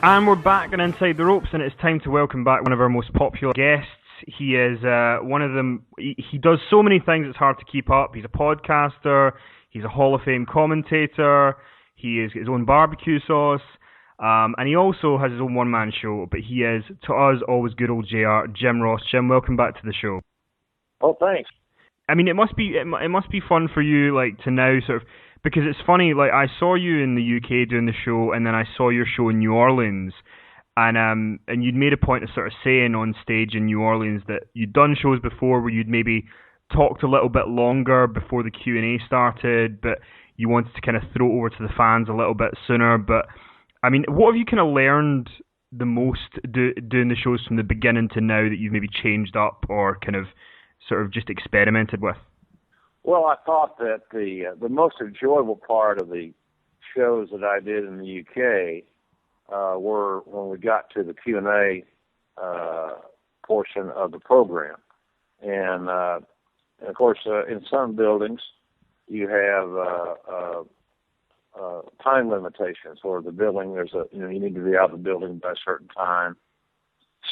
And we're back and Inside the Ropes, and it's time to welcome back one of our most popular guests. He is one of them. He does so many things it's hard to keep up. He's a podcaster. He's a Hall of Fame commentator. He is his own barbecue sauce. And he also has his own one-man show. But he is, to us, always good old JR, Jim Ross. Jim, welcome back to the show. Oh, thanks. I mean, it must be fun for you, like, to now sort of, because it's funny, like, I saw you in the UK doing the show, and then I saw your show in New Orleans, and you'd made a point of sort of saying on stage in New Orleans that you'd done shows before where you'd maybe talked a little bit longer before the Q&A started, but you wanted to kind of throw it over to the fans a little bit sooner. But, I mean, what have you kind of learned the most doing the shows from the beginning to now that you've maybe changed up or kind of sort of just experimented with? Well, I thought that the most enjoyable part of the shows that I did in the UK were when we got to the Q&A portion of the program. And of course, in some buildings, you have time limitations, or the building, you need to be out of the building by a certain time.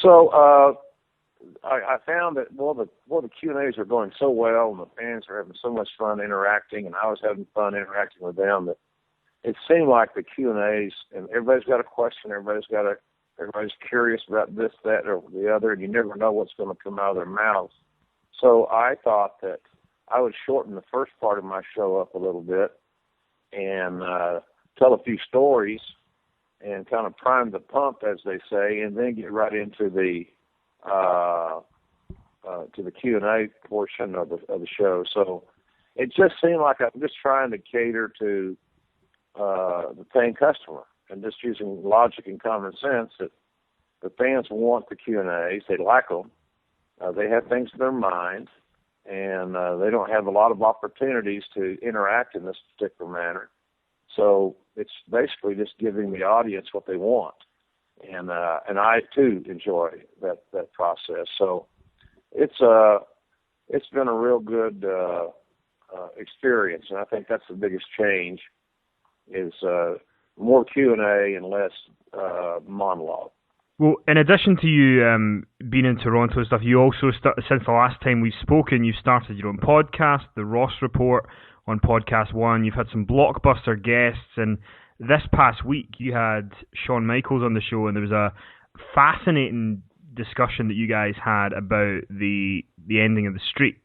So I found that the Q&As are going so well, and the fans are having so much fun interacting, and I was having fun interacting with them, that it seemed like the Q&As, and everybody's got a question, everybody's curious about this, that, or the other, and you never know what's going to come out of their mouths. So I thought that I would shorten the first part of my show up a little bit and tell a few stories and kind of prime the pump, as they say, and then get right into the Q&A portion of the show. So it just seemed like I'm just trying to cater to the paying customer, and just using logic and common sense that the fans want the Q&As, they like them, they have things in their mind, and they don't have a lot of opportunities to interact in this particular manner. So it's basically just giving the audience what they want. And I too enjoy that process. So it's been a real good experience, and I think that's the biggest change is more Q&A and less monologue. Well, in addition to you being in Toronto and stuff, you also since the last time we've spoken, you've started your own podcast, The Ross Report, on Podcast One. You've had some blockbuster guests, and this past week, you had Shawn Michaels on the show, and there was a fascinating discussion that you guys had about the ending of the streak.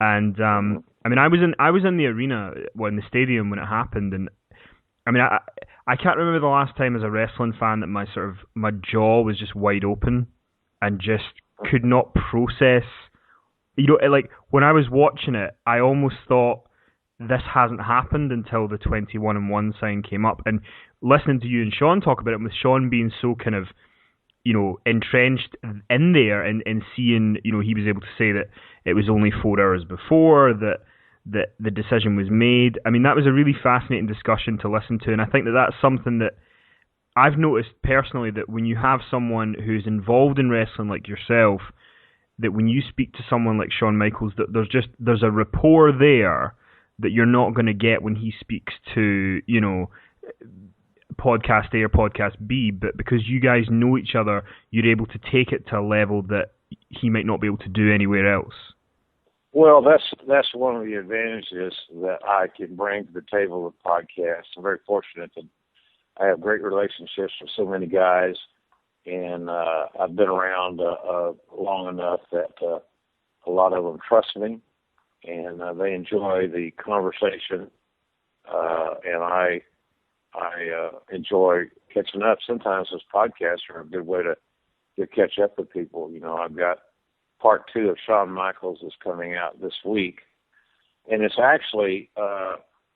And I mean, I was in the arena, in the stadium when it happened, and I mean, I can't remember the last time as a wrestling fan that my jaw was just wide open and just could not process. You know, like when I was watching it, I almost thought, this hasn't happened until the 21-1 sign came up. And listening to you and Shawn talk about it, with Shawn being so kind of, you know, entrenched in there, and seeing, you know, he was able to say that it was only 4 hours before that the decision was made. I mean, that was a really fascinating discussion to listen to. And I think that that's something that I've noticed personally, that when you have someone who's involved in wrestling like yourself, that when you speak to someone like Shawn Michaels, that there's a rapport there that you're not going to get when he speaks to, you know, podcast A or podcast B, but because you guys know each other, you're able to take it to a level that he might not be able to do anywhere else. Well, that's one of the advantages that I can bring to the table with podcasts. I'm very fortunate that I have great relationships with so many guys, and I've been around long enough that a lot of them trust me, and they enjoy the conversation, and I enjoy catching up. Sometimes those podcasts are a good way to catch up with people. You know, I've got part 2 of Shawn Michaels is coming out this week, and it's actually,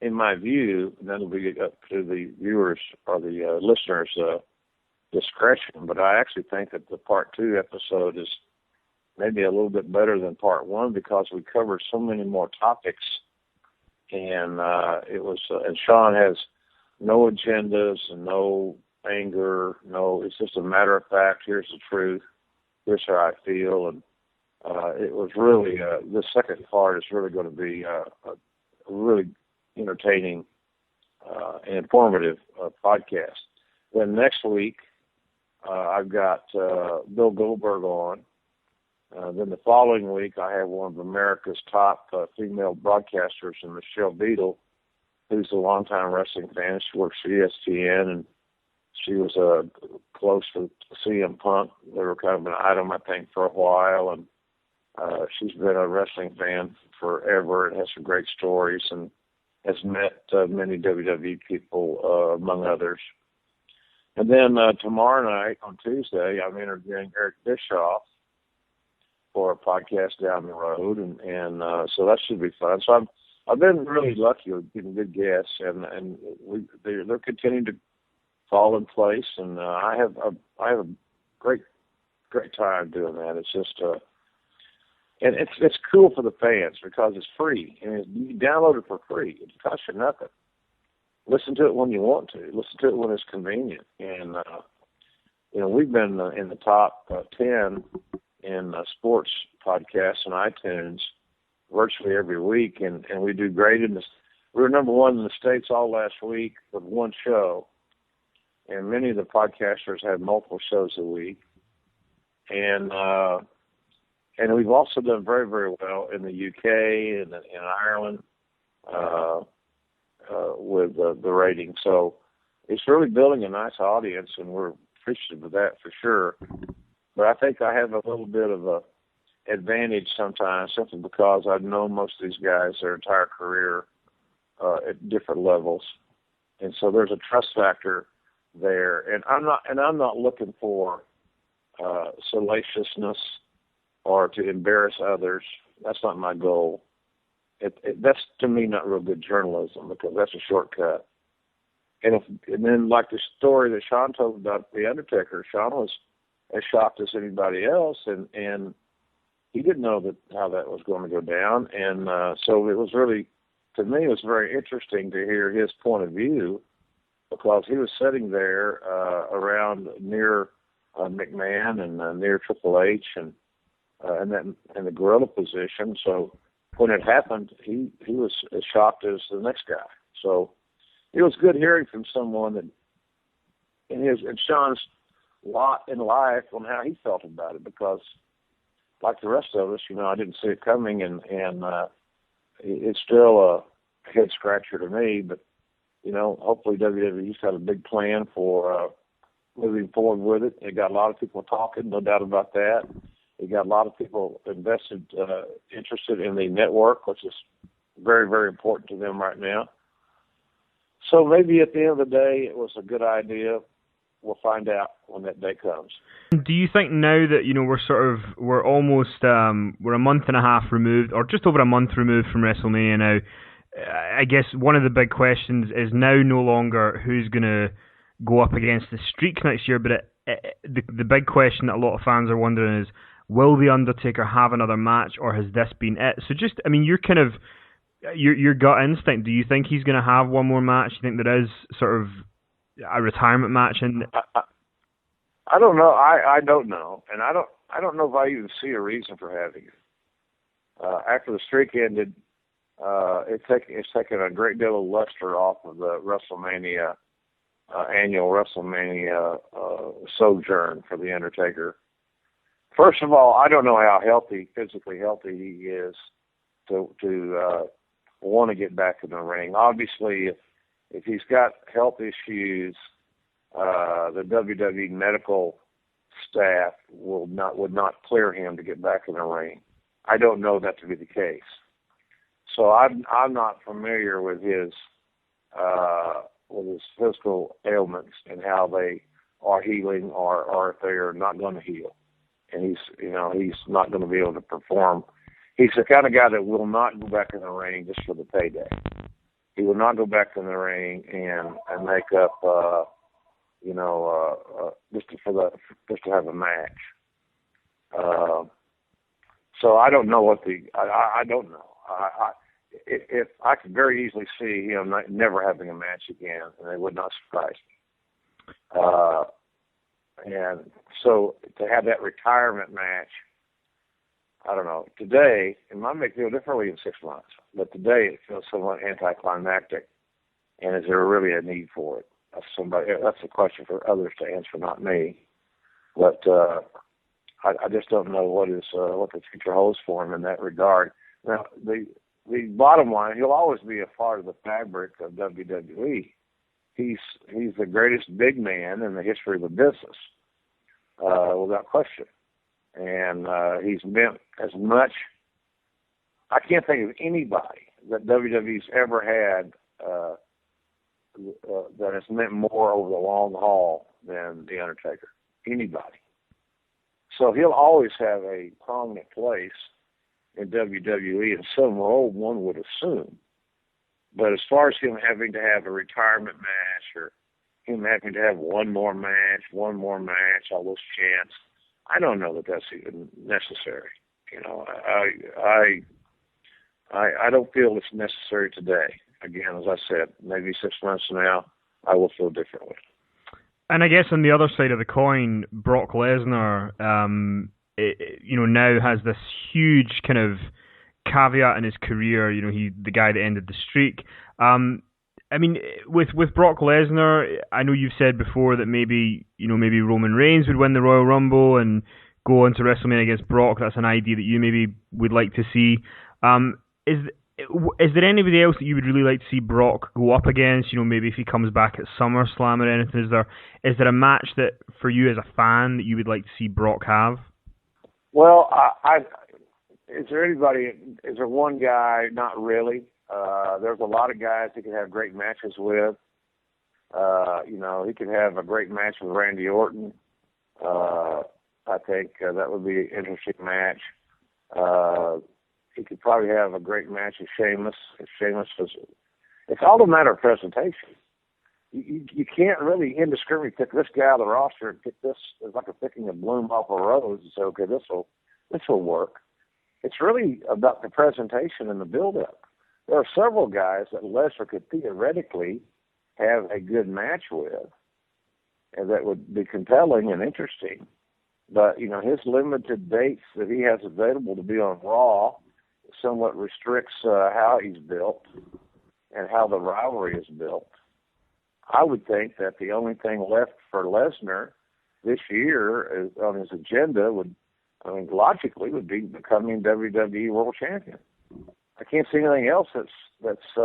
in my view, and that'll be up to the viewers or the listeners' discretion, but I actually think that the part 2 episode is maybe a little bit better than part 1, because we covered so many more topics, and and Shawn has no agendas and no anger, it's just a matter of fact. Here's the truth. Here's how I feel, and it was really the second part is really going to be a really entertaining and informative podcast. Then next week, I've got Bill Goldberg on. Then the following week, I have one of America's top female broadcasters, Michelle Beadle, who's a longtime wrestling fan. She works for ESPN, and she was close to CM Punk. They were kind of an item, I think, for a while, and she's been a wrestling fan forever and has some great stories and has met many WWE people, among others. And then tomorrow night, on Tuesday, I'm interviewing Eric Bischoff for a podcast down the road, and so that should be fun. So I've been really lucky with getting good guests, and they're continuing to fall in place, and I have a great time doing that. It's just and it's cool for the fans because it's free, and you can download it for free. It costs you nothing. Listen to it when you want to. Listen to it when it's convenient, and we've been in the top 10 in sports podcasts on iTunes virtually every week, and we do great in this. We were number one in the States all last week with one show, and many of the podcasters have multiple shows a week. And we've also done very, very well in the UK and in Ireland with the rating. So it's really building a nice audience, and we're appreciative of that for sure. But I think I have a little bit of a advantage sometimes, simply because I've known most of these guys their entire career at different levels, and so there's a trust factor there. And I'm not looking for salaciousness or to embarrass others. That's not my goal. That's to me not real good journalism, because that's a shortcut. And then like the story that Sean told about the Undertaker, Sean was as shocked as anybody else, and he didn't know how that was going to go down, and so it was really, to me, it was very interesting to hear his point of view, because he was sitting there around near McMahon and near Triple H and in the gorilla position. So when it happened, he was as shocked as the next guy. So it was good hearing from someone that in Sean's lot in life on how he felt about it, because like the rest of us, I didn't see it coming, and it's still a head scratcher to me. But hopefully WWE's got a big plan for moving forward with it. They got a lot of people talking, no doubt about that. They got a lot of people interested in the network, which is very, very important to them right now. So maybe at the end of the day, it was a good idea. We'll find out when that day comes. Do you think now that we're almost we're a month and a half removed, or just over a month removed from WrestleMania now? I guess one of the big questions is now no longer who's going to go up against the Streaks next year, but the big question that a lot of fans are wondering is, will the Undertaker have another match, or has this been it? So just, your gut instinct. Do you think he's going to have one more match? Do you think there is sort of a retirement match? And I don't know. I don't know, and I don't know if I even see a reason for having it. After the streak ended, it's taken a great deal of luster off of the WrestleMania annual WrestleMania sojourn for the Undertaker. First of all, I don't know how physically healthy he is to want to get back in the ring. Obviously, if he's got health issues, the WWE medical staff would not clear him to get back in the ring. I don't know that to be the case. So I'm not familiar with his physical ailments and how they are healing, or if they are not going to heal. And he's not going to be able to perform. He's the kind of guy that will not go back in the ring just for the payday. He will not go back in the ring and make up, just to have a match. So I don't know I don't know. If I could very easily see him never having a match again, and it would not surprise me. And so to have that retirement match, I don't know. Today, it might make me feel differently in 6 months, but today it feels somewhat anticlimactic. And is there really a need for it? That's a question for others to answer, not me. But I just don't know what the future holds for him in that regard. Now, the bottom line, he'll always be a part of the fabric of WWE. He's the greatest big man in the history of the business, without question. And he's meant as much. I can't think of anybody that WWE's ever had that has meant more over the long haul than The Undertaker. Anybody. So he'll always have a prominent place in WWE in some role, one would assume. But as far as him having to have a retirement match or him having to have one more match, all those chants, I don't know that that's even necessary. You know, I don't feel it's necessary today. Again, as I said, maybe 6 months from now, I will feel differently. And I guess on the other side of the coin, Brock Lesnar, now has this huge kind of caveat in his career. You know, the guy that ended the streak. I mean, with Brock Lesnar, I know you've said before that maybe Roman Reigns would win the Royal Rumble and go into WrestleMania against Brock. That's an idea that you maybe would like to see. Is there anybody else that you would really like to see Brock go up against? You know, maybe if he comes back at SummerSlam or anything. Is there a match that for you as a fan that you would like to see Brock have? Well, is there one guy? Not really. There's a lot of guys he could have great matches with. He could have a great match with Randy Orton. I think that would be an interesting match. He could probably have a great match with Sheamus. It's all a matter of presentation. You can't really indiscriminately pick this guy out of the roster and pick this. It's like picking a bloom off a rose and say, okay, this will work. It's really about the presentation and the build-up. There are several guys that Lesnar could theoretically have a good match with, and that would be compelling and interesting. But, his limited dates that he has available to be on Raw somewhat restricts how he's built and how the rivalry is built. I would think that the only thing left for Lesnar this year on his agenda logically would be becoming WWE World Champion. I can't see anything else that's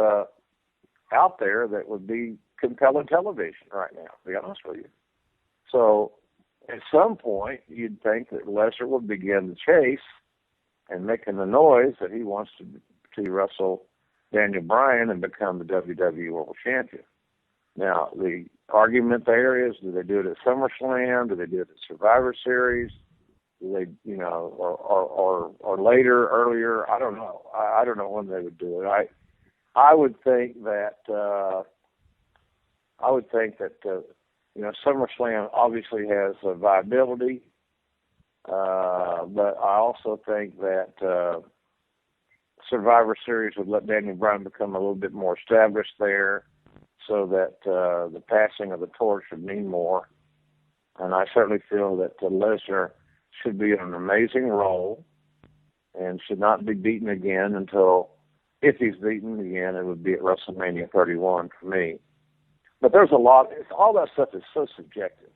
out there that would be compelling television right now, to be honest with you. So at some point, you'd think that Lesnar would begin the chase and making the noise that he wants to wrestle Daniel Bryan and become the WWE World Champion. Now, the argument there is, do they do it at SummerSlam? Do they do it at Survivor Series? Do they, or later, earlier? I don't know. I don't know when they would do it. I would think that SummerSlam obviously has a viability. But I also think that Survivor Series would let Daniel Bryan become a little bit more established there, so that the passing of the torch would mean more. And I certainly feel that Lesnar should be in an amazing role and should not be beaten again until, if he's beaten again, it would be at WrestleMania 31 for me. But there's all that stuff is so subjective.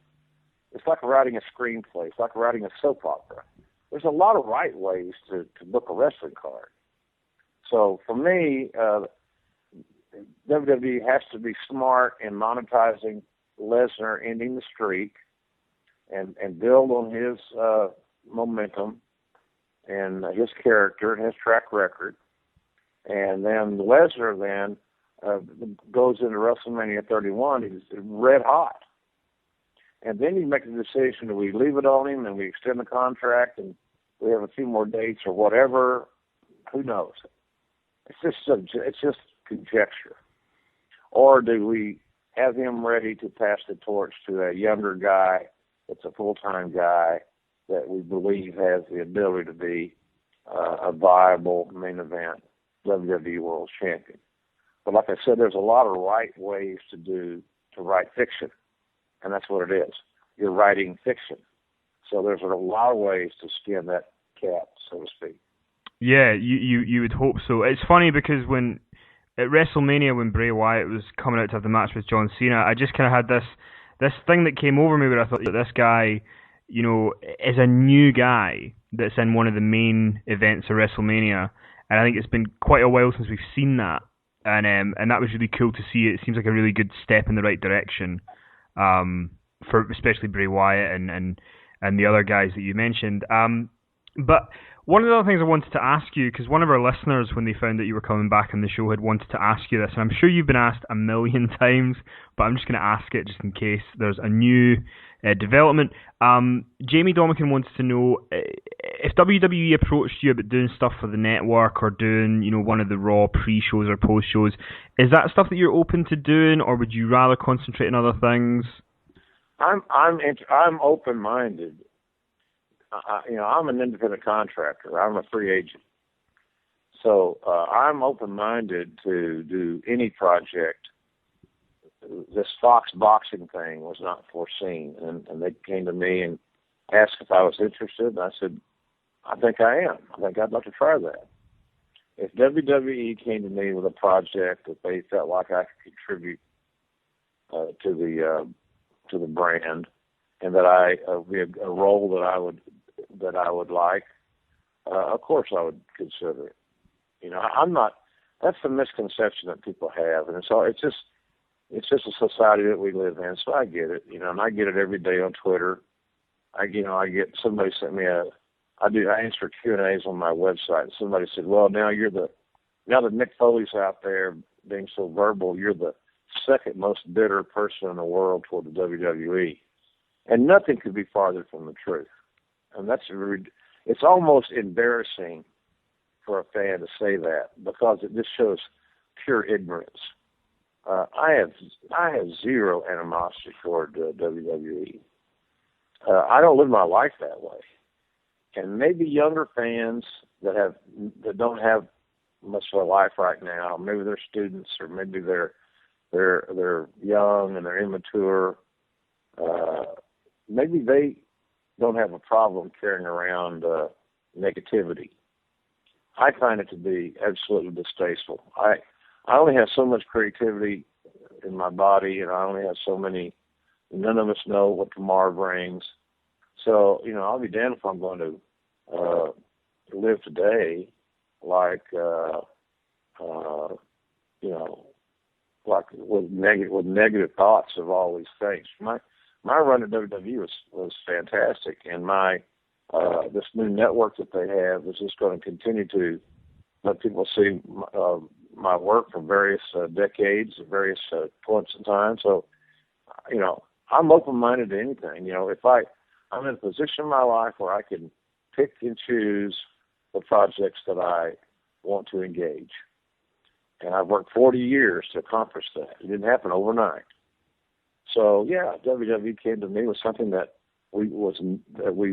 It's like writing a screenplay. It's like writing a soap opera. There's a lot of right ways to book a wrestling card. So for me, WWE has to be smart in monetizing Lesnar ending the streak and build on his momentum and his character and his track record. And then Lesnar goes into WrestleMania 31. He's red hot. And then you make the decision, do we leave it on him and we extend the contract and we have a few more dates or whatever? Who knows? It's just conjecture. Or do we have him ready to pass the torch to a younger guy that's a full-time guy that we believe has the ability to be a viable main event WWE World Champion? But like I said, there's a lot of right ways to write fiction. And that's what it is. You're writing fiction. So there's a lot of ways to skin that cat, so to speak. Yeah, you would hope so. It's funny because when at WrestleMania when Bray Wyatt was coming out to have the match with John Cena, I just kind of had this thing that came over me where I thought this guy, is a new guy that's in one of the main events of WrestleMania, and I think it's been quite a while since we've seen that, and that was really cool to see. It seems like a really good step in the right direction, for especially Bray Wyatt and the other guys that you mentioned. But one of the other things I wanted to ask you, because one of our listeners, when they found that you were coming back on the show, had wanted to ask you this, and I'm sure you've been asked a million times, but I'm just going to ask it just in case there's a new development. Jamie Domican wants to know if WWE approached you about doing stuff for the network or doing, one of the Raw pre-shows or post-shows. Is that stuff that you're open to doing, or would you rather concentrate on other things? I'm open-minded. I'm an independent contractor. I'm a free agent. So I'm open-minded to do any project. This Fox boxing thing was not foreseen, and they came to me and asked if I was interested, and I said, I think I am. I think I'd like to try that. If WWE came to me with a project that they felt like I could contribute to the brand, and that I be a role that I would like, of course I would consider it. I'm not. That's the misconception that people have, and it's just a society that we live in. So I get it, and I get it every day on Twitter. I get somebody sent me I answer Q&As on my website. Somebody said, well, now that Mick Foley's out there being so verbal, you're the second most bitter person in the world toward the WWE. And nothing could be farther from the truth. And it's almost embarrassing for a fan to say that, because it just shows pure ignorance. I have zero animosity toward WWE. I don't live my life that way. And maybe younger fans that don't have much of a life right now, maybe they're students, or maybe they're young and they're immature. Maybe they don't have a problem carrying around negativity. I find it to be absolutely distasteful. I only have so much creativity in my body, and I only have so many. None of us know what tomorrow brings. So, I'll be damned if I'm going to live today like with negative thoughts of all these things. My run at WWE was fantastic, and this new network that they have is just going to continue to let people see my work from various decades, various points in time. So, I'm open-minded to anything. If I'm in a position in my life where I can pick and choose the projects that I want to engage. And I've worked 40 years to accomplish that. It didn't happen overnight. So, yeah, WWE came to me with something that we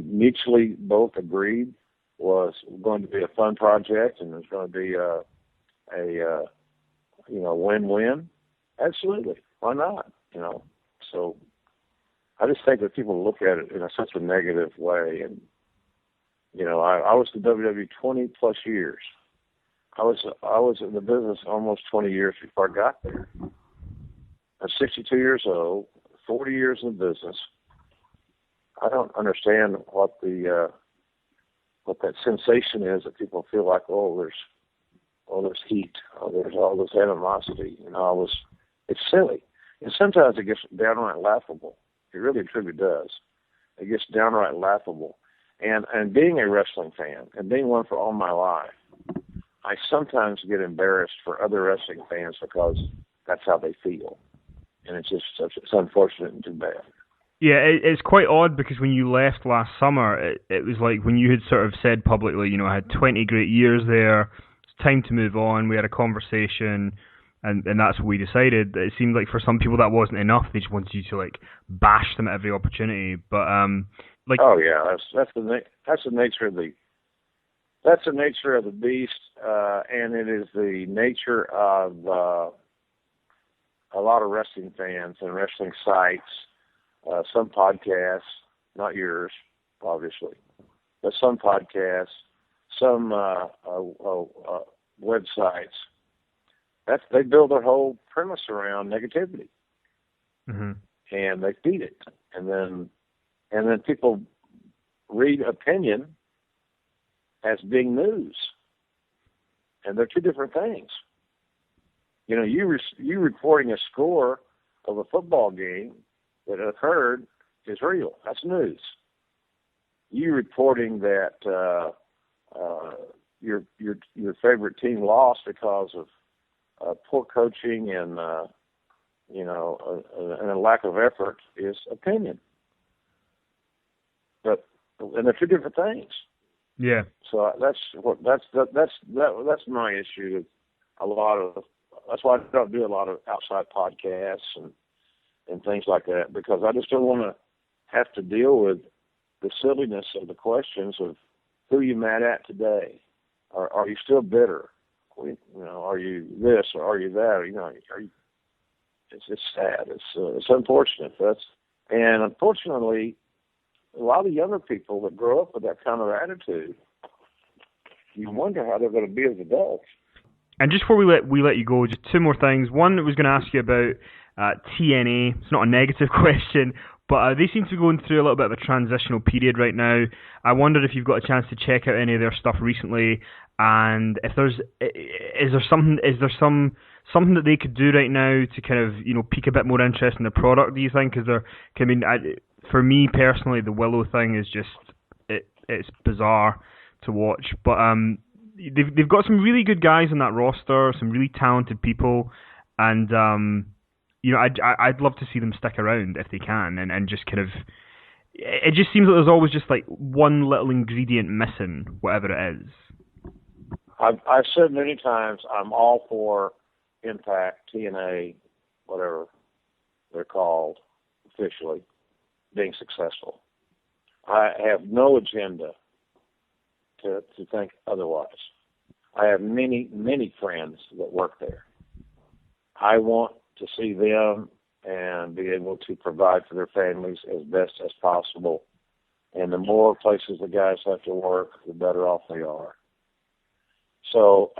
mutually both agreed was going to be a fun project, and it was going to be a win-win. Absolutely. Why not? So I just think that people look at it in such a negative way. And, I was in WWE 20 plus years. I was in the business almost 20 years before I got there. I'm 62 years old, 40 years in the business. I don't understand what that sensation is that people feel like, there's heat, there's all this animosity, it's silly. And sometimes it gets downright laughable. It really truly does. It gets downright laughable. And being a wrestling fan, and being one for all my life, I sometimes get embarrassed for other wrestling fans because that's how they feel. And it's unfortunate and too bad. Yeah, it's quite odd, because when you left last summer, it was like when you had sort of said publicly, I had 20 great years there, it's time to move on, we had a conversation, and that's what we decided. It seemed like for some people that wasn't enough, they just wanted you to bash them at every opportunity. But oh yeah, that's the nature of the beast, and it is the nature of a lot of wrestling fans and wrestling sites. Some podcasts, not yours, obviously, but some podcasts, some websites they build their whole premise around negativity, Mm-hmm. and they feed it, and then people read opinion as being news, and they're two different things. You know, you reporting a score of a football game that occurred is real. That's news. You reporting that your favorite team lost because of poor coaching and and a lack of effort is opinion. And they're two different things. Yeah. So that's my issue with a lot of. That's why I don't do a lot of outside podcasts and things like that, because I just don't want to have to deal with the silliness of the questions of who you mad at today, or are you still bitter? You know, are you this or are you that? You know, are you? It's sad. It's unfortunate. And unfortunately, a lot of the younger people that grow up with that kind of attitude, you wonder how they're going to be as adults. And just before we let you go, just two more things. One, I was going to ask you about TNA. It's not a negative question, but they seem to be going through a little bit of a transitional period right now. I wondered if you've got a chance to check out any of their stuff recently, and if is there something that they could do right now to kind of, you know, pique a bit more interest in the product? Do you think? Because for me personally, the Willow thing is just it's bizarre to watch, but they've got some really good guys on that roster, some really talented people, and you know, I'd love to see them stick around if they can, and just kind of, it just seems like there's always just like one little ingredient missing, whatever it is. I've said many times I'm all for Impact, TNA, whatever they're called officially, being successful. I have no agenda to think otherwise. I have many, many friends that work there. I want to see them and be able to provide for their families as best as possible. And the more places the guys have to work, the better off they are. So,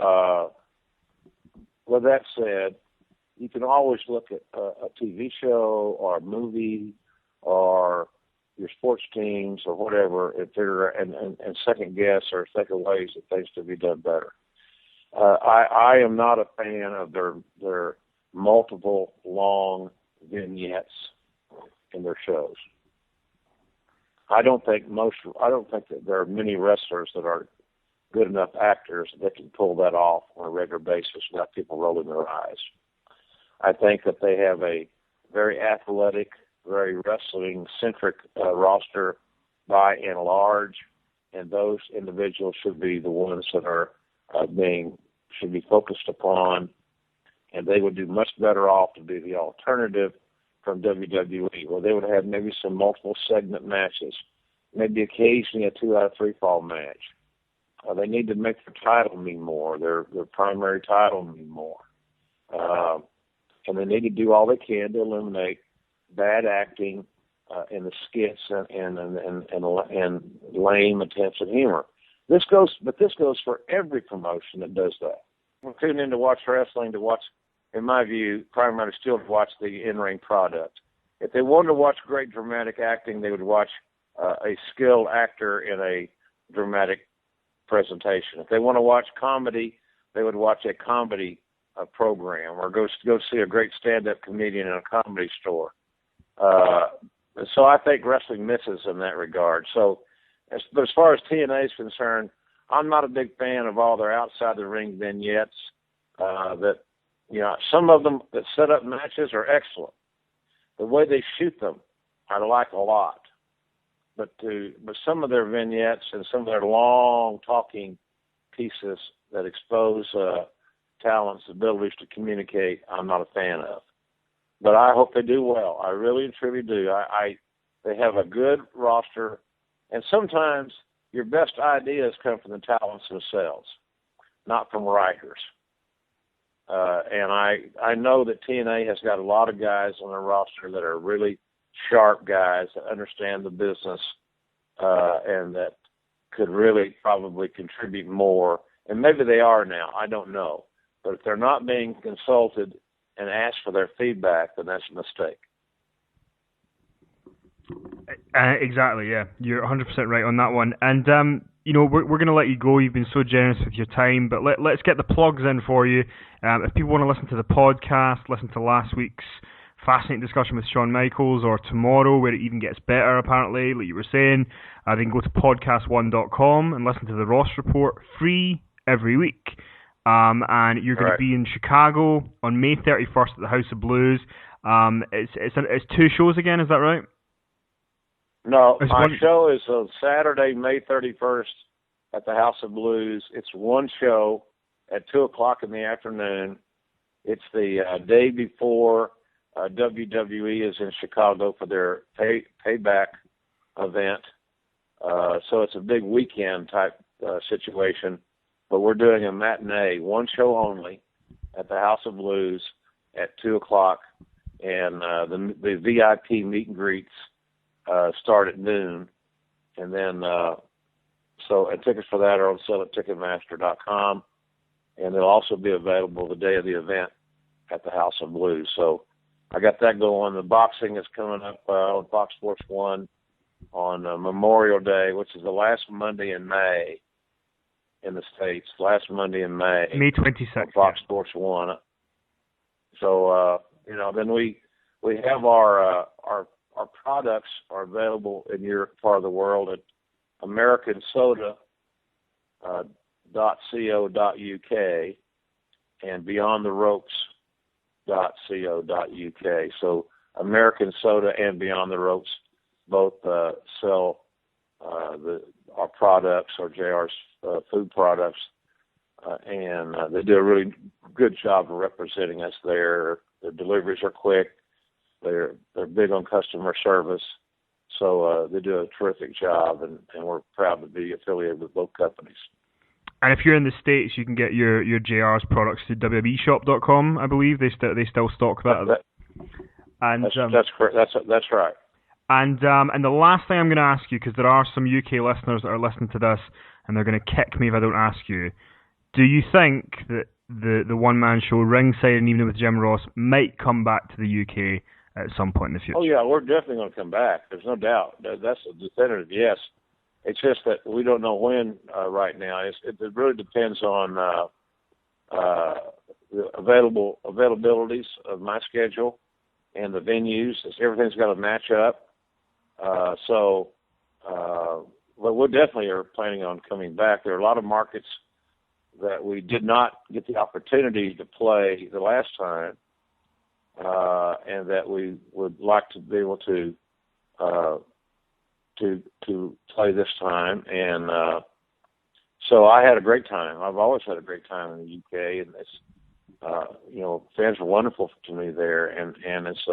with that said, you can always look at a TV show or a movie or your sports teams or whatever and figure and second guess or think of ways that things could be done better. I am not a fan of their multiple long vignettes in their shows. I don't think that there are many wrestlers that are good enough actors that can pull that off on a regular basis without people rolling their eyes. I think that they have a very athletic, very wrestling-centric roster by and large, and those individuals should be the ones that are should be focused upon, and they would do much better off to be the alternative from WWE, where they would have maybe some multiple segment matches, maybe occasionally a 2 out of 3 fall match. They need to make their title mean more, their primary title mean more. And they need to do all they can to eliminate bad acting in the skits and lame attempts at humor. This goes for every promotion that does that. We're tuning in to watch wrestling, in my view, primarily still to watch the in-ring product. If they wanted to watch great dramatic acting, they would watch a skilled actor in a dramatic presentation. If they want to watch comedy, they would watch a comedy program or go see a great stand-up comedian in a comedy store. So I think wrestling misses in that regard. But as far as TNA is concerned, I'm not a big fan of all their outside the ring vignettes. Some of them that set up matches are excellent. The way they shoot them, I like a lot. But some of their vignettes and some of their long talking pieces that expose talent's abilities to communicate, I'm not a fan of. But I hope they do well. I really and truly do. They have a good roster, and sometimes your best ideas come from the talents themselves, not from writers. And I know that TNA has got a lot of guys on their roster that are really sharp guys that understand the business and that could really probably contribute more. And maybe they are now. I don't know. But if they're not being consulted and asked for their feedback, then that's a mistake. Exactly, yeah. You're 100% right on that one. And, we're going to let you go. You've been so generous with your time, but let's get the plugs in for you. If people want to listen to the podcast, listen to last week's fascinating discussion with Shawn Michaels, or tomorrow, where it even gets better, apparently, like you were saying, they can go to podcast1.com and listen to the Ross Report free every week. And you're going to be in Chicago on May 31st at the House of Blues. It's 2 shows again, is that right? No, my show is on Saturday, May 31st at the House of Blues. It's one show at 2 o'clock in the afternoon. It's the day before WWE is in Chicago for their payback event. So it's a big weekend type situation. But we're doing a matinee, one show only, at the House of Blues at 2 o'clock. And the VIP meet and greets start at noon. And then, and tickets for that are on sale at Ticketmaster.com. And they'll also be available the day of the event at the House of Blues. So I got that going. The boxing is coming up on Fox Sports 1 on Memorial Day, which is the last Monday in May in the States. Last Monday in May. May 26th. On Fox Sports 1. So, then we have our products are available in your part of the world at AmericanSoda.co.uk and BeyondTheRopes.co.uk. So American Soda and Beyond the Ropes both sell our products, or JR's food products, and they do a really good job of representing us there. Their deliveries are quick. They're big on customer service, so they do a terrific job, and we're proud to be affiliated with both companies. And if you're in the States, you can get your JR's products through WWEshop.com, I believe. They still stock that. That's correct. That's right. And the last thing I'm going to ask you, because there are some UK listeners that are listening to this, and they're going to kick me if I don't ask you, do you think that the one-man show, Ringside and Evening with Jim Ross, might come back to the UK at some point in the future? Oh, yeah, we're definitely going to come back. There's no doubt. That's a definitive yes. It's just that we don't know when right now. It really depends on the availabilities of my schedule and the venues. Everything's got to match up. But we definitely are planning on coming back. There are a lot of markets that we did not get the opportunity to play the last time, and that we would like to be able to play this time. And so I had a great time. I've always had a great time in the UK, and it's fans are wonderful to me there, and it's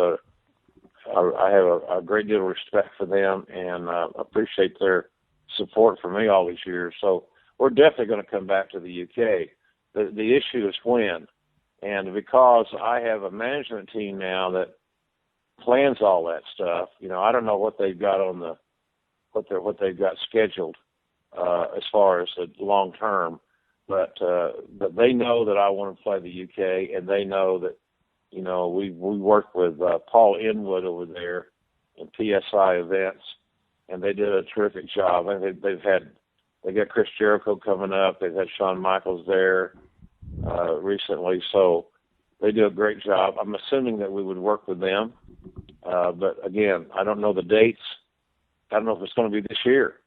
I have a great deal of respect for them, and appreciate their support for me all these years. So we're definitely going to come back to the UK. The issue is when, and because I have a management team now that plans all that stuff. I don't know what they've got on what they've got scheduled as far as the long term, but they know that I want to play the UK, and they know that we work with Paul Inwood over there in PSI events, and they did a terrific job. I think they got Chris Jericho coming up. They've had Shawn Michaels there recently, so they do a great job. I'm assuming that we would work with them, but again, I don't know the dates. I don't know if it's going to be this year.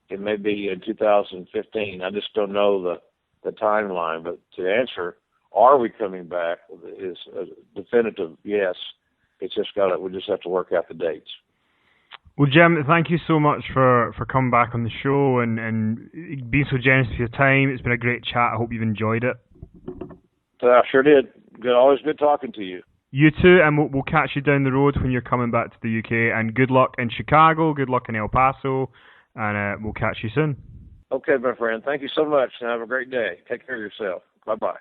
It may be in 2015. I just don't know the timeline. But to answer, are we coming back, is a definitive yes. We just have to work out the dates. Well, Jim, thank you so much for coming back on the show and being so generous with your time. It's been a great chat. I hope you've enjoyed it. I sure did. Always good talking to you. You too, and we'll catch you down the road when you're coming back to the UK. And good luck in Chicago, good luck in El Paso, and we'll catch you soon. Okay, my friend. Thank you so much, and have a great day. Take care of yourself. Bye-bye.